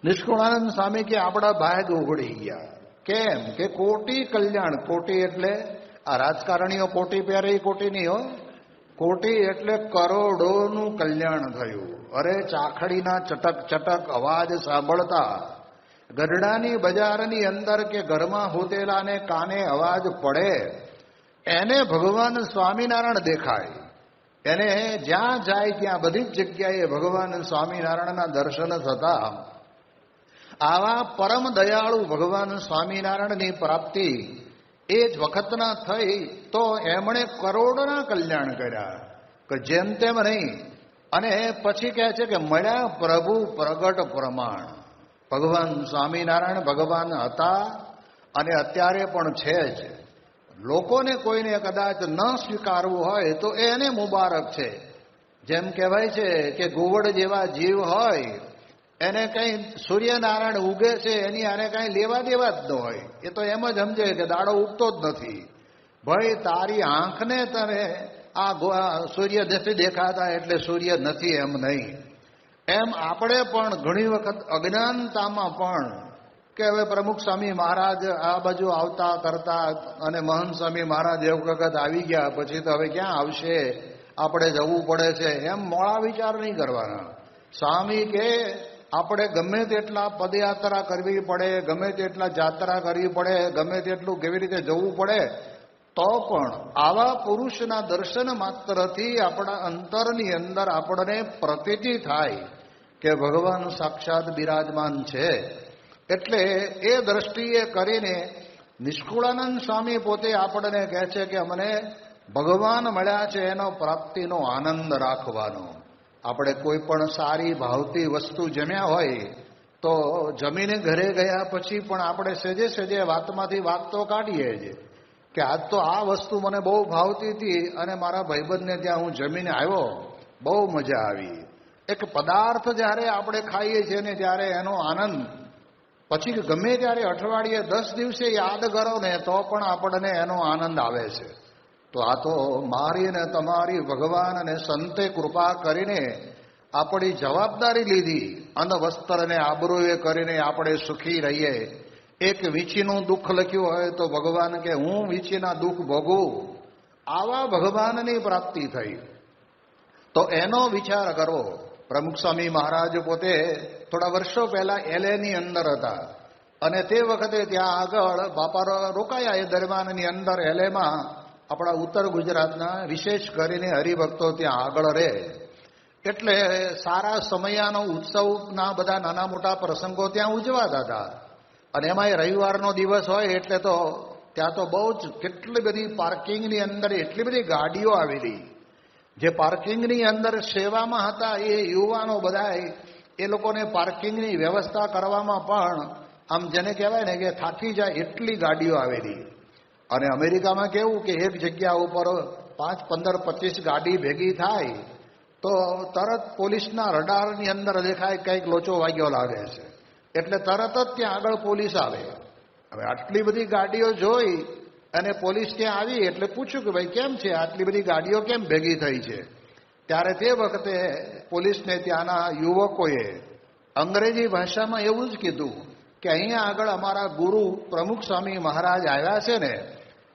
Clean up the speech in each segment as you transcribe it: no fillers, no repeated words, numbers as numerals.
નિષ્કુળાનંદ સ્વામી કે આપણા ભાગ ઉઘડી ગયા. કેમ કે કોટી કલ્યાણ. કોટી એટલે આ રાજકારણીઓ કોટી પહેરે એ કોટી નહીં હો. કોટી એટલે કરોડોનું કલ્યાણ થયું. અરે ચાખડીના ચટક ચટક અવાજ સાંભળતા ગરડાની બજારની અંદર કે ઘરમાં હોતેલાને કાને અવાજ પડે એને ભગવાન સ્વામિનારાયણ દેખાય. એને જ્યાં જાય ત્યાં બધી જ જગ્યાએ ભગવાન સ્વામિનારાયણના દર્શન થતા. આવા પરમ દયાળુ ભગવાન સ્વામિનારાયણની પ્રાપ્તિ એ જ વખતના થઈ તો એમણે કરોડના કલ્યાણ કર્યા કે જેમ તેમ નહીં. અને પછી કહે છે કે મળ્યા પ્રભુ પ્રગટ પ્રમાણ. ભગવાન સ્વામિનારાયણ ભગવાન હતા અને અત્યારે પણ છે જ. લોકોને કોઈને કદાચ ન સ્વીકારવું હોય તો એને મુબારક છે. જેમ કહેવાય છે કે ગોવડ જેવા જીવ હોય એને કંઈ સૂર્યનારાયણ ઉગે છે એની આને કાંઈ લેવા દેવા જ ન હોય. એ તો એમ જ સમજે કે દાડો ઉગતો જ નથી. ભાઈ તારી આંખને તને આ સૂર્ય નથી દેખાતા એટલે સૂર્ય નથી એમ નહીં. એમ આપણે પણ ઘણી વખત અજ્ઞાનતામાં પણ કે હવે પ્રમુખ સ્વામી મહારાજ આ બાજુ આવતા કરતા અને મહંત સ્વામી મહારાજ એક વખત આવી ગયા પછી તો હવે ક્યાં આવશે, આપણે જવું પડે છે, એમ મોડા વિચાર નહીં કરવાના. સ્વામી કે આપણે ગમે તેટલા પદયાત્રા કરવી પડે, ગમે તેટલા જાત્રા કરવી પડે, ગમે તેટલું કેવી રીતે જવું પડે, તો પણ આવા પુરુષના દર્શન માત્રથી આપણા અંતરની અંદર આપણને પ્રતીતિ થાય કે ભગવાન સાક્ષાત બિરાજમાન છે. એટલે એ દ્રષ્ટિએ કરીને નિષ્કુળાનંદ સ્વામી પોતે આપણને કહે છે કે અમને ભગવાન મળ્યા છે એનો પ્રાપ્તિનો આનંદ રાખવાનો. આપણે કોઈ પણ સારી ભાવતી વસ્તુ જમ્યા હોય તો જમીને ઘરે ગયા પછી પણ આપણે સેજે સેજે વાતમાંથી વાત તો કાઢીએ જ કે આજ તો આ વસ્તુ મને બહુ ભાવતી હતી અને મારા ભાઈબંધને ત્યાં હું જમીને આવ્યો, બહુ મજા આવી. એક પદાર્થ જ્યારે આપણે ખાઈએ છીએ ને ત્યારે એનો આનંદ પછી ગમે ત્યારે અઠવાડિયે 10 દિવસે યાદ કરો ને તો પણ આપણને એનો આનંદ આવે છે. તો આ તો મારી ને તમારી ભગવાન અને સંતે કૃપા કરીને આપણી જવાબદારી લીધી. અન્ન વસ્ત્ર અને આબરૂએ કરીને આપણે સુખી રહીએ. એક વીંચીનું દુઃખ લખ્યું હોય તો ભગવાન કે હું વીંચીના દુઃખ ભોગવું. આવા ભગવાનની પ્રાપ્તિ થઈ તો એનો વિચાર કરવો. પ્રમુખ સ્વામી મહારાજ પોતે થોડા વર્ષો પહેલા એલએની અંદર હતા અને તે વખતે ત્યાં આગળ બાપા રોકાયા. એ દરમિયાનની અંદર એલએમાં આપણા ઉત્તર ગુજરાતના વિશેષ કરીને હરિભક્તો ત્યાં આગળ રહે એટલે સારા સમયાનો ઉત્સવના બધા નાના મોટા પ્રસંગો ત્યાં ઉજવાતા હતા. અને એમાંય રવિવારનો દિવસ હોય એટલે તો ત્યાં તો બહુ જ કેટલી બધી પાર્કિંગની અંદર એટલી બધી ગાડીઓ આવેલી. જે પાર્કિંગની અંદર સેવામાં હતા એ યુવાનો બધા એ લોકોને પાર્કિંગની વ્યવસ્થા કરવામાં પણ આમ જેને કહેવાય ને કે થાકી જાય એટલી ગાડીઓ આવેલી. અને અમેરિકામાં કેવું કે એક જગ્યા ઉપર 5, 15, 25 ગાડી ભેગી થાય તો તરત પોલીસના રડારની અંદર દેખાય કંઈક લોચો વાગ્યો લાગે છે એટલે તરત જ ત્યાં આગળ પોલીસ આવે. હવે આટલી બધી ગાડીઓ જોઈ અને પોલીસ ત્યાં આવી એટલે પૂછ્યું કે ભાઈ કેમ છે, આટલી બધી ગાડીઓ કેમ ભેગી થઈ છે? ત્યારે તે વખતે પોલીસને ત્યાંના યુવકોએ અંગ્રેજી ભાષામાં એવું જ કીધું કે અહીંયા આગળ અમારા ગુરુ પ્રમુખ સ્વામી મહારાજ આવ્યા છે ને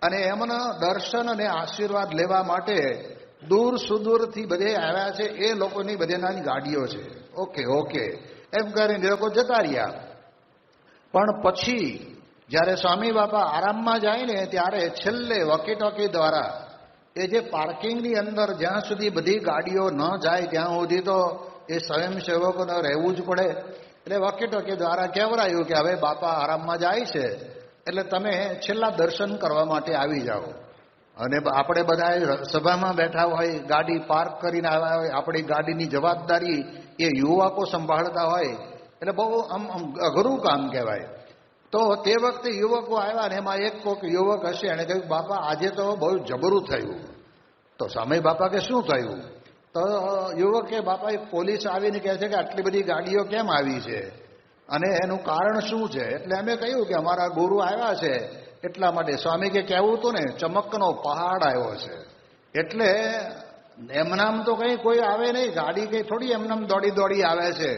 અને એમના દર્શન અને આશીર્વાદ લેવા માટે દૂર સુદૂરથી બધે આવ્યા છે, એ લોકોની બધેનાની ગાડીઓ છે. ઓકે ઓકે એમ કરીને લોકો જતા રહ્યા. પણ પછી જ્યારે સ્વામી બાપા આરામમાં જાય ને ત્યારે છેલ્લે વોકીટોકી દ્વારા એ જે પાર્કિંગની અંદર જ્યાં સુધી બધી ગાડીઓ ન જાય ત્યાં સુધી તો એ સ્વયંસેવકોને રહેવું જ પડે. એટલે વોકીટોકી દ્વારા કહેવરાયું કે હવે બાપા આરામમાં જાય છે એટલે તમે છેલ્લા દર્શન કરવા માટે આવી જાઓ. અને આપણે બધા સભામાં બેઠા હોય, ગાડી પાર્ક કરીને આવ્યા હોય, આપણી ગાડીની જવાબદારી એ યુવકો સંભાળતા હોય એટલે બહુ આમ અઘરું કામ કહેવાય. તો તે વખતે યુવકો આવ્યા ને એમાં એક કોઈક યુવક હશે એણે કહ્યું બાપા આજે તો બહુ જબરું થયું. તો સામે બાપા કે શું થયું? તો યુવકે બાપા એક પોલીસ આવીને કહે છે કે આટલી બધી ગાડીઓ કેમ આવી છે અને એનું કારણ શું છે? એટલે અમે કહ્યું કે અમારા ગુરુ આવ્યા છે એટલા માટે. સ્વામી કે કહેવું હતું ને ચમકનો પહાડ આવ્યો છે એટલે એમનામ તો કંઈ કોઈ આવે નહીં, ગાડી કંઈ થોડી એમનામ દોડી દોડી આવે છે.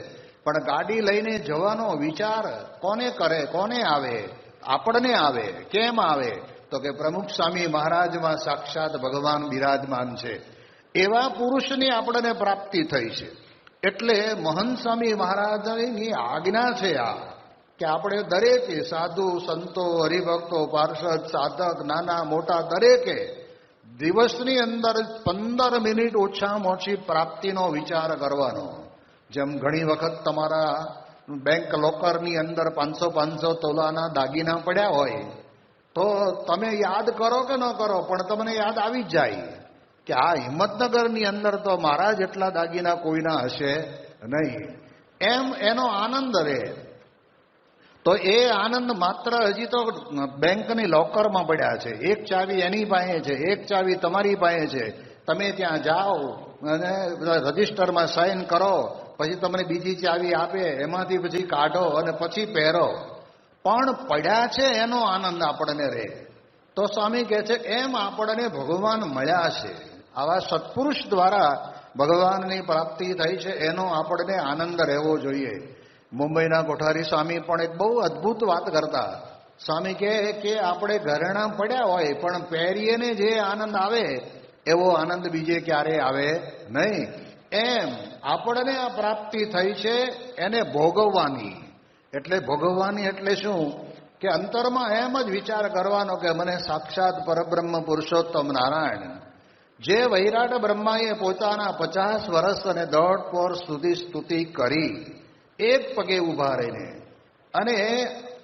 પણ ગાડી લઈને જવાનો વિચાર કોને કરે, કોને આવે? આપણને આવે. કેમ આવે? તો કે પ્રમુખ સ્વામી મહારાજમાં સાક્ષાત ભગવાન બિરાજમાન છે, એવા પુરુષની આપણને પ્રાપ્તિ થઈ છે. એટલે મહંત સ્વામી મહારાજની આજ્ઞા છે આ, કે આપણે દરેકે સાધુ સંતો હરિભક્તો પાર્ષદ સાધક નાના મોટા દરેકે દિવસની અંદર 15 મિનિટ ઓછામાં ઓછી પ્રાપ્તિનો વિચાર કરવાનો. જેમ ઘણી વખત તમારા બેંક લોકરની અંદર 500 તોલાના દાગીના પડ્યા હોય તો તમે યાદ કરો કે ન કરો, પણ તમને યાદ આવી જ જાય કે આ હિંમતનગરની અંદર તો મારા જેટલા દાગીના કોઈના હશે નહીં. એમ એનો આનંદ રહે. તો એ આનંદ માત્ર હજી તો બેંકની લોકરમાં પડ્યા છે. એક ચાવી એની પાસે છે, એક ચાવી તમારી પાસે છે. તમે ત્યાં જાઓ અને રજિસ્ટરમાં સાઇન કરો, પછી તમને બીજી ચાવી આપે, એમાંથી પછી કાઢો અને પછી પહેરો. પણ પડ્યા છે એનો આનંદ આપણને રહે. તો સ્વામી કહે છે એમ આપણને ભગવાન મળ્યા છે, આવા સત્પુરુષ દ્વારા ભગવાનની પ્રાપ્તિ થઈ છે, એનો આપણને આનંદ રહેવો જોઈએ. મુંબઈના કોઠારી સ્વામી પણ એક બહુ અદ્ભુત વાત કરતા. સ્વામી કહે કે આપણે ઘરેણાં પડ્યા હોય પણ પહેરીએને જે આનંદ આવે એવો આનંદ બીજે ક્યારે આવે નહીં. એમ આપણને આ પ્રાપ્તિ થઈ છે એને ભોગવવાની. એટલે ભોગવવાની એટલે શું? કે અંતરમાં એમ જ વિચાર કરવાનો કે મને સાક્ષાત પરબ્રહ્મ પુરુષોત્તમ નારાયણ, જે વૈરાટ બ્રહ્માએ પોતાના 50 વર્ષ અને 1.5 પોર સુધી સ્તુતિ કરી, એક પગે ઊભા રહીને, અને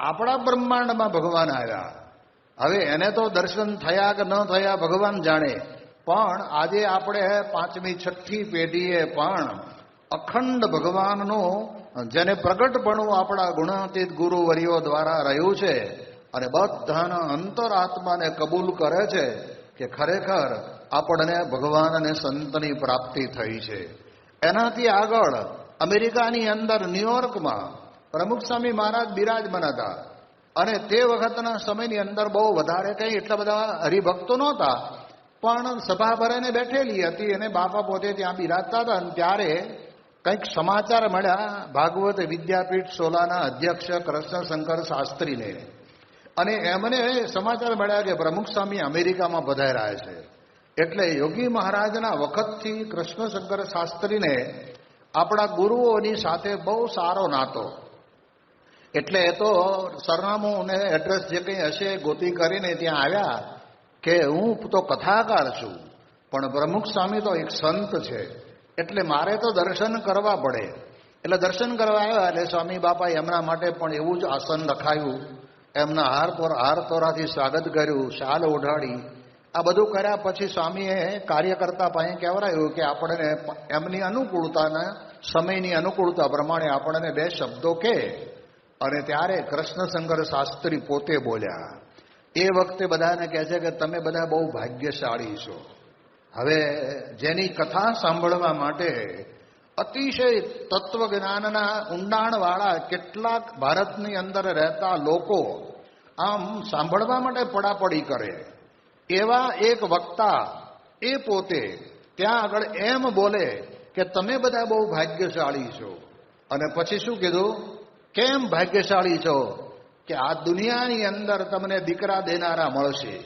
આપણા બ્રહ્માંડમાં ભગવાન આવ્યા. હવે એને તો દર્શન થયા કે ન થયા ભગવાન જાણે, પણ આજે આપણે 5મી 6ઠી પેઢીએ પણ અખંડ ભગવાનનું જેને પ્રગટપણું આપણા ગુણાતીત ગુરુવર્યો દ્વારા રહ્યું છે, અને બધાના અંતરાત્માને કબૂલ કરે છે કે ખરેખર આપણને ભગવાન અને સંતની પ્રાપ્તિ થઈ છે. એનાથી આગળ અમેરિકાની અંદર ન્યુયોર્કમાં પ્રમુખ સ્વામી મહારાજ બિરાજમાન હતા, અને તે વખતના સમયની અંદર બહુ વધારે કંઈ એટલા બધા હરિભક્તો નહોતા, પણ સભા ભરાઈને બેઠેલી હતી અને બાપા પોતે ત્યાં બિરાજતા હતા. અને ત્યારે કંઈક સમાચાર મળ્યા ભાગવત વિદ્યાપીઠ સોલાના અધ્યક્ષ કૃષ્ણશંકર શાસ્ત્રીને, અને એમને સમાચાર મળ્યા કે પ્રમુખ સ્વામી અમેરિકામાં પધાર્યા છે. એટલે યોગી મહારાજના વખતથી કૃષ્ણશંકર શાસ્ત્રીને આપણા ગુરુઓની સાથે બહુ સારો નાતો. એટલે એ તો સરનામું અને એડ્રેસ જે કંઈ હશે ગોતી કરીને ત્યાં આવ્યા કે હું તો કથાકાર છું, પણ પ્રમુખ સ્વામી તો એક સંત છે, એટલે મારે તો દર્શન કરવા પડે. એટલે દર્શન કરવા આવ્યા એટલે સ્વામી બાપાએ એમના માટે પણ એવું જ આસન રખાયું, એમના હાર તોરાથી સ્વાગત કર્યું, શાલ ઓઢાડી. આ બધું કર્યા પછી સ્વામીએ કાર્યકર્તા પાસે કહેવરાયું કે આપણને એમની અનુકૂળતાના સમયની અનુકૂળતા પ્રમાણે આપણને 2 શબ્દો કહે. અને ત્યારે કૃષ્ણશંકર શાસ્ત્રી પોતે બોલ્યા. એ વખતે બધાને કહે છે કે તમે બધા બહુ ભાગ્યશાળી છો. હવે જેની કથા સાંભળવા માટે અતિશય તત્વજ્ઞાનના ઊંડાણવાળા કેટલાક ભારતની અંદર રહેતા લોકો આમ સાંભળવા માટે પડાપડી કરે, એવા એક વક્તા એ પોતે ત્યાં આગળ એમ બોલે કે તમે બધા બહુ ભાગ્યશાળી છો. અને પછી શું કીધું? કેમ ભાગ્યશાળી છો? કે આ દુનિયાની અંદર તમને દીકરા દેનારા મળશે,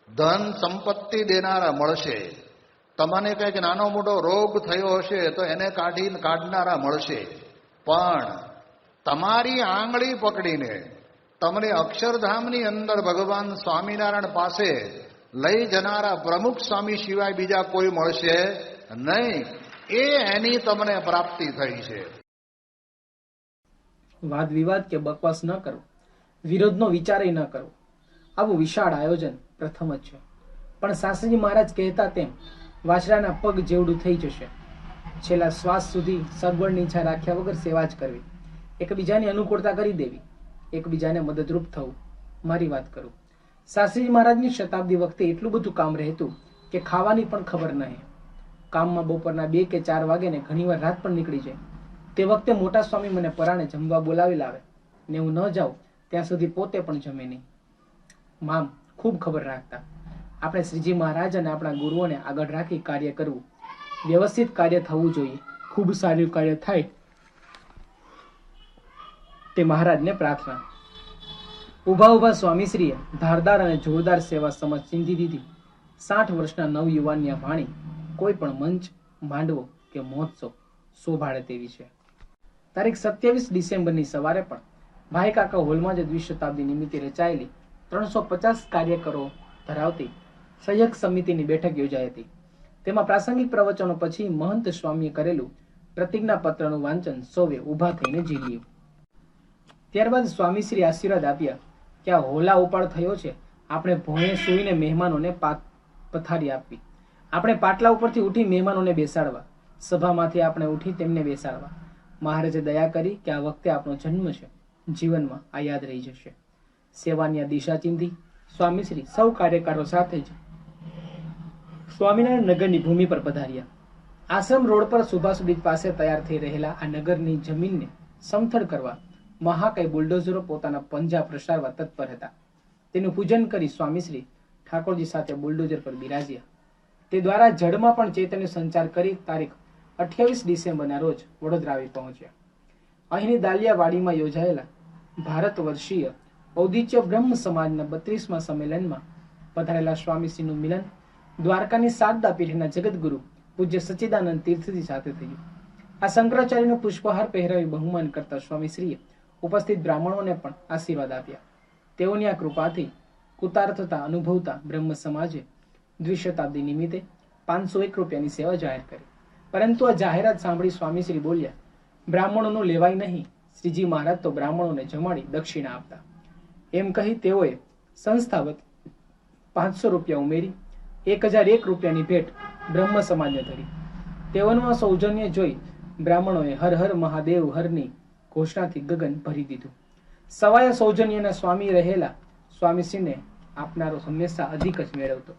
ધન સંપત્તિ દેનારા મળશે, તમને કંઈક નાનો મોટો રોગ થયો હશે તો એને કાઢનારા મળશે, પણ તમારી આંગળી પકડીને તમને અક્ષરધામની અંદર ભગવાન સ્વામિનારાયણ પાસે લઈ જનારા પ્રમુખ સ્વામી સિવાય બીજા કોઈ મળશે નહીં. એ એની તમને પ્રાપ્તિ થઈ છે. વાદ વિવાદ કે બકવાસ ન કરો, વિરોધનો વિચાર ન કરો. આવું વિશાળ આયોજન પ્રથમ જ છે. પણ શાસ્ત્રીજી મહારાજ કહેતા તેમ વાછરાના પગ જેવડું થઈ જશે. છેલ્લા શ્વાસ સુધી સગવડની ઈચ્છા રાખ્યા વગર સેવા જ કરવી, એકબીજાની અનુકૂળતા કરી દેવી, એકબીજાને મદદરૂપ થવું. મારી વાત કરું, શાસ્ત્રીજી મહારાજની શતાબ્દી વખતે એટલું બધું કામ રહેતું કે ખાવાની પણ ખબર નહીં. કામમાં બપોરના 2 કે 4 વાગે ને ઘણીવાર રાત પણ નીકળી જાય. તે વખતે મોટા સ્વામી મને પરાણે જમવા બોલાવી લાવે ને હું ન જાઉં ત્યાં સુધી પોતે પણ જમે નહીં. મામ ખૂબ ખબર રાખતા. આપણે શ્રીજી મહારાજ અને આપણા ગુરુઓને આગળ રાખી કાર્ય કરવું, વ્યવસ્થિત કાર્ય થવું જોઈએ. ખૂબ સારું કાર્ય થાય તે મહારાજને પ્રાર્થના. ઊભા ઊભા સ્વામીશ્રીએ ધારદાર અને જોરદાર સેવા સમજ ચીંધી દીધી. 60 વર્ષના નવયુવાનની આ વાણી કોઈ પણ મંચ, માંડવો કે મહોત્સવ શોભાડે તેવી છે. તારીખ 27 ડિસેમ્બરની સવારે પણ ભાઈ કાકા હોલમાં જ દ્વિશતાબ્દી નિમિત્તે રચાયેલી 350 કાર્યકરો ધરાવતી સંયક સમિતિની બેઠક યોજાઈ હતી. તેમાં પ્રાસંગિક પ્રવચનો પછી મહંત સ્વામીએ કરેલું પ્રતિજ્ઞાપત્રનું વાંચન સૌએ ઊભા થઈને ઝીલ્યું. ત્યારબાદ સ્વામીશ્રી આશીર્વાદ આપ્યા કે આ હોલા ઉપાડ થયો છે, આપણે ભોંયે સૂઈને મહેમાનોને પથારી આપવી, આપણે પાટલા ઉપરથી ઉઠી મહેમાનોને બેસાડવા, સભામાંથી આપણે ઉઠી તેમને બેસાડવા. મહારાજે દયા કરી કે આ વખતે આપણો જન્મ છે, જીવનમાં આ યાદ રહી જશે. સેવાની આ દિશા ચિંધી સ્વામીશ્રી સૌ કાર્યકરો સાથે જ સ્વામિનારાયણ નગરની ભૂમિ પર પધાર્યા. આશ્રમ રોડ પર સુભાષ બ્રિજ પાસે તૈયાર થઈ રહેલા આ નગરની જમીનને સમથળ કરવા મહાકાય બુલડોઝરો પોતાના પંજા પ્રસારવા તત્પર હતા. તેનું પૂજન કરી સ્વામીશ્રી ઠાકોરજી સાથે બુલડોઝર પર બિરાજ્યા. તે દ્વારા જળમાં પણ ચૈતન્ય સંચાર કરી તારીખ 28 ડિસેમ્બરના રોજ વડોદરા આવી પહોંચ્યા. અહીંની દાલિયાવાડીમાં યોજાયેલા ભારત વર્ષીય ઔદિત્ય બ્રહ્મ સમાજના 32મા સંમેલનમાં પધારેલા સ્વામીશ્રીનું મિલન દ્વારકાની શારદા પીઠના જગતગુરુ પૂજ્ય સચ્ચિદાનંદ તીર્થજી સાથે થયું. આ શંકરાચાર્યનો પુષ્પહાર પહેરાવી બહુમાન કરતા સ્વામીશ્રીએ ઉપસ્થિત બ્રાહ્મણોને પણ આશીર્વાદ આપ્યા. તેઓની આ કૃપાથી કૃતાર્થતા અનુભવતા બ્રહ્મ સમાજે દ્વિશતાબ્દી નિમિત્તે 501 રૂપિયાની સેવા જાહેર કરી. પરંતુ આ જાહેરાત સાંભળી સ્વામીશ્રી બોલ્યા, બ્રાહ્મણોનું લેવાય નહીં, શ્રીજી મહારાજ તો બ્રાહ્મણોને જમાડી દક્ષિણા આપતા. એમ કહી તેઓએ સંસ્થા વતી 500 રૂપિયા ઉમેરી 1001 રૂપિયાની ભેટ બ્રહ્મ સમાજને ધરી. તેઓનું આ સૌજન્ય જોઈ બ્રાહ્મણોએ હર હર મહાદેવ હરની ઘોષણાથી ગગન ભરી દીધું. સવાય સૌજન્યના સ્વામી રહેલા સ્વામીશ્રીને આપનારો હંમેશા અધિક જ મેળવતો.